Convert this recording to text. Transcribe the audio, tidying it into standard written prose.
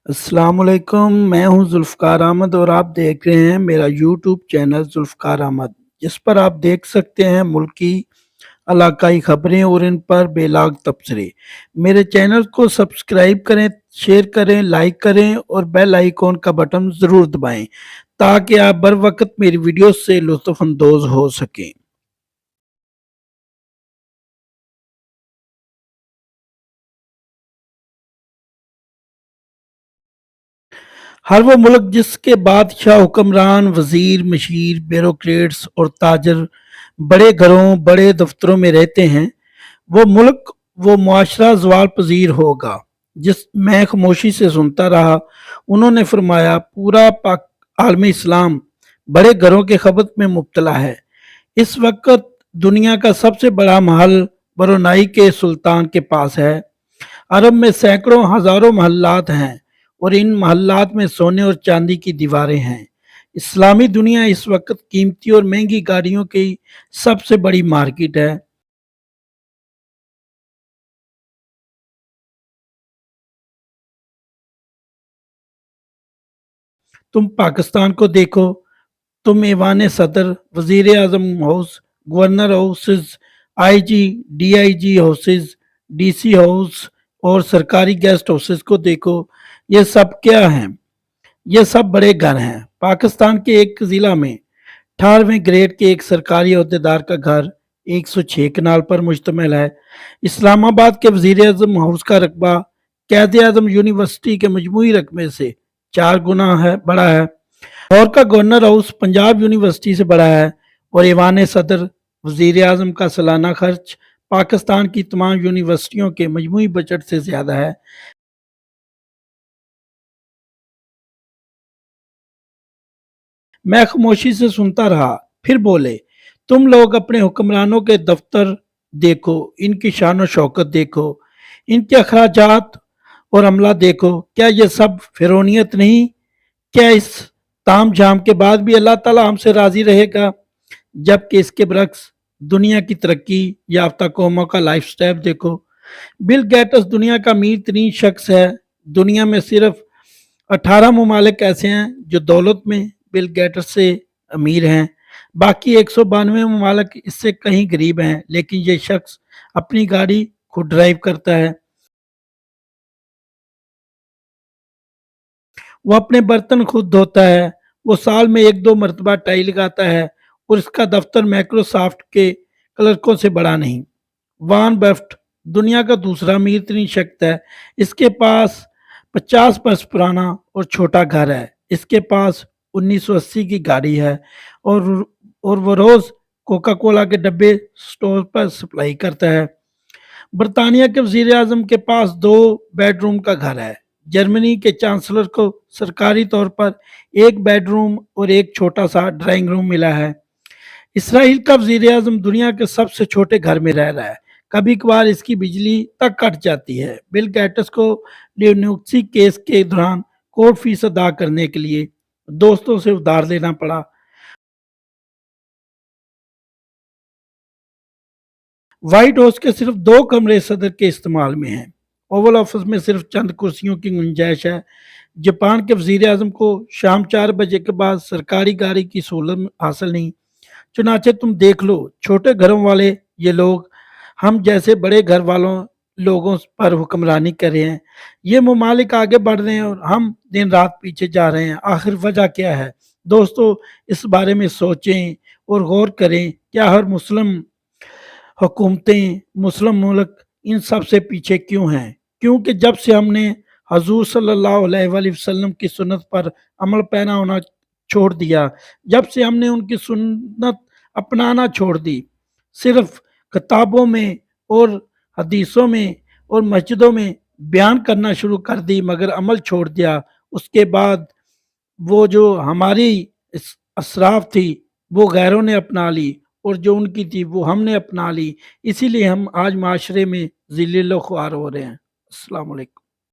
अस्सलाम वालेकुम। मैं हूं जुल्फ़कार अहमद और आप देख रहे हैं मेरा यूट्यूब चैनल जुल्फ़कार अहमद, जिस पर आप देख सकते हैं मुल्की इलाकाई खबरें और इन पर बेलाग तबसरे। मेरे चैनल को सब्सक्राइब करें, शेयर करें, लाइक करें और बेल आइकॉन का बटन ज़रूर दबाएं ताकि आप बर वक्त मेरी वीडियो से लुत्फ़ अंदोज़ हो सकें। हर वो मुल्क जिसके बादशाह, हुक्मरान, वज़ीर, मशीर, ब्यूरोक्रेट्स और ताजर बड़े घरों, बड़े दफ्तरों में रहते हैं, वो मुल्क, वो मुआशरा ज़वाल पज़ीर होगा। जिस मैं खामोशी से सुनता रहा, उन्होंने फरमाया, पूरा पाक आलम इस्लाम बड़े घरों के खबत में मुब्तला है। इस वक़्त दुनिया का सबसे बड़ा महल ब्रुनेई के सुल्तान के पास है। अरब में सैकड़ों हज़ारों महल्लात हैं और इन महल्लात में सोने और चांदी की दीवारें हैं। इस्लामी दुनिया इस वक़्त कीमती और महंगी गाड़ियों की सबसे बड़ी मार्केट है। तुम पाकिस्तान को देखो, तुम ऐवान सदर, वज़ीर आज़म house, governor houses, IG, DIG houses, DC house और सरकारी गेस्ट हाउसेज़ को देखो। ये सब क्या हैं? ये सब बड़े घर हैं। पाकिस्तान के एक ज़िला में 18वें ग्रेड के एक सरकारी ओहदेदार का घर 106 कनाल पर मुश्तमिल है। इस्लामाबाद के वज़ीर आज़म हाउस का रकबा कायद आज़म यूनिवर्सिटी के मजमूई रकबे से 4 गुना है बड़ा है। लाहौर का गवर्नर हाउस पंजाब यूनिवर्सिटी से बड़ा है और ईवान सदर, वज़ीर आज़म का सालाना खर्च पाकिस्तान की तमाम यूनिवर्सिटियों के मजमूई बजट से ज़्यादा है। मैं खामोशी से सुनता रहा, फिर बोले, तुम लोग अपने हुक्मरानों के दफ्तर देखो, इनकी शान और शौकत देखो, इनके अखराजात और अमला देखो। क्या ये सब फिरौनियत नहीं? क्या इस ताम झाम के बाद भी अल्लाह ताला हमसे राजी रहेगा? जबकि इसके बरक्स दुनिया की तरक्की याफ्ता कौमों का लाइफ स्टाइल देखो। बिल गेट्स दुनिया का अमीर तरीन शख्स है। दुनिया में सिर्फ 18 ममालिक ऐसे हैं जो दौलत में बिल गेट्स से अमीर हैं। बाकी 192 ममालिक इससे कहीं गरीब हैं, लेकिन ये शख्स अपनी गाड़ी खुद ड्राइव करता है। वो अपने बर्तन खुद धोता है। वो साल में 1-2 मरतबा टाई लगाता है और इसका दफ्तर माइक्रोसॉफ्ट के क्लर्कों से बड़ा नहीं। वॉरेन बफेट दुनिया का दूसरा अमीर तरीन शख्स है। इसके पास 50 बरस पुराना और छोटा घर है। इसके पास 1980 की गाड़ी है और और वो रोज़ कोका कोला के डब्बे स्टोर पर सप्लाई करता है। बरतानिया के वज़ीर आज़म के पास 2 बेडरूम का घर है। जर्मनी के चांसलर को सरकारी तौर पर 1 बेडरूम और एक छोटा-सा ड्राइंग रूम मिला है। इसराइल का वज़ीर आज़म दुनिया के सबसे छोटे घर में रह रहा है। कभी-कभार इसकी बिजली तक कट जाती है। बिल गेट्स को लियोनेक्सी केस के दौरान कोर्ट फीस अदा करने के लिए दोस्तों से उधार लेना पड़ा। व्हाइट हाउस के सिर्फ 2 कमरे सदर के इस्तेमाल में हैं। ओवल ऑफिस में सिर्फ चंद कुर्सियों की गुंजाइश है। जापान के वज़ीर आज़म को शाम 4 बजे के बाद सरकारी गाड़ी की सहूलत हासिल नहीं। चुनाचे तुम देख लो, छोटे घरों वाले ये लोग हम जैसे बड़े घर वालों लोगों पर हुक्मरानी कर रहे हैं। ये ममालिक आगे बढ़ रहे हैं और हम दिन रात पीछे जा रहे हैं। आखिर वजह क्या है? दोस्तों, इस बारे में सोचें और गौर करें। क्या हर मुस्लिम हुकूमतें, मुस्लिम मुल्क इन सब से पीछे क्यों हैं? क्योंकि जब से हमने हजूर सल्लल्लाहु अलैहि वसल्लम की सुन्नत पर अमल पैरा होना छोड़ दिया, जब से हमने उनकी सुन्नत अपनाना छोड़ दी, सिर्फ किताबों में और हदीसों में और मस्जिदों में बयान करना शुरू कर दी मगर अमल छोड़ दिया, उसके बाद वो जो हमारी असराफ थी वो गैरों ने अपना ली और जो उनकी थी वो हमने अपना ली। इसीलिए हम आज माशरे में ज़िल्ल व ख्वार हो रहे हैं। अस्सलाम वालेकुम।